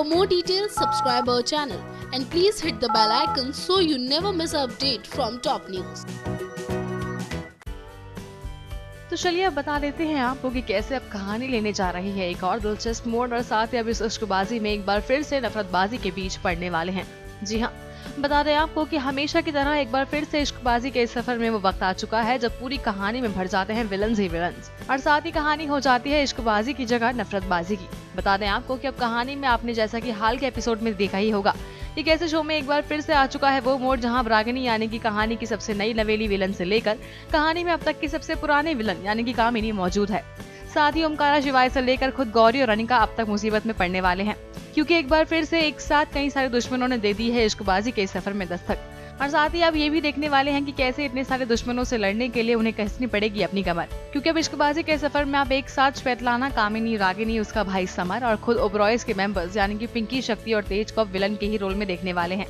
For more details, subscribe our channel and please hit the bell icon so you never miss an update from top news. तो चलिए अब बता देते हैं आपको कि कैसे अब कहानी लेने जा रही है एक और दिलचस्प मोड़ और साथ ही अब इस इश्कबाजी में एक बार फिर से नफरतबाजी के बीच पड़ने वाले हैं। जी हाँ, बता दें आपको कि हमेशा की तरह एक बार फिर से इश्कबाजी के इस सफर में वो वक्त आ चुका है जब पूरी कहानी में भर जाते हैं विलन्स ही विलन्स और साथ ही कहानी हो जाती है इश्कबाजी की जगह नफरतबाजी की। बता दें आपको कि अब कहानी में आपने जैसा कि हाल के एपिसोड में देखा ही होगा कि कैसे शो में एक बार फिर से आ चुका है वो मोड़ जहां रागिनी यानी कि कहानी की सबसे नई नवेली विलन से लेकर कहानी में अब तक की सबसे पुराने विलन यानी कि कामिनी मौजूद है। साथ ही ओमकारा शिवाय से लेकर खुद गौरी और अनिका अब तक मुसीबत में पड़ने वाले हैं क्योंकि एक बार फिर से एक साथ कई सारे दुश्मनों ने दे दी है इश्कबाजी के सफर में दस्तक। और साथ ही आप ये भी देखने वाले हैं कि कैसे इतने सारे दुश्मनों से लड़ने के लिए उन्हें कसनी पड़ेगी अपनी कमर, क्योंकि अब इश्कबाजी के सफर में आप एक साथ श्वेतलाना, कामिनी, रागिनी, उसका भाई समर और खुद ओबरॉयज के मेंबर्स यानी कि पिंकी, शक्ति और तेज को अब विलन के ही रोल में देखने वाले हैं।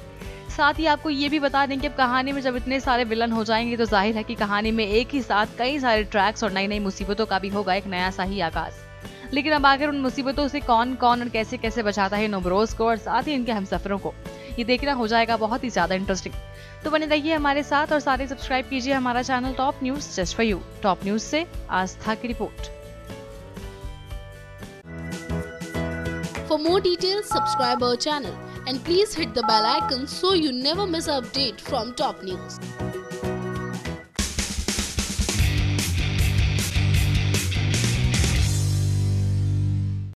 साथ ही आपको ये भी बता दें कि अब कहानी में जब इतने सारे विलन हो जाएंगे तो जाहिर है कि कहानी में एक ही साथ कई सारे ट्रैक्स और नई नई मुसीबतों का भी होगा एक नया सा ही आगाज। लेकिन अब आखिर उन मुसीबतों से कौन कौन और कैसे कैसे बचाता है इन ओबरॉयज को और साथ ही इनके हमसफरों को, ये देखना हो जाएगा बहुत ही ज्यादा इंटरेस्टिंग। तो बने रहिए हमारे साथ और साथ ही सब्सक्राइब कीजिए हमारा channel top news just for you. Top news से आस्था की report. For more details, subscribe our channel and please hit the bell icon so you never miss an update from top news.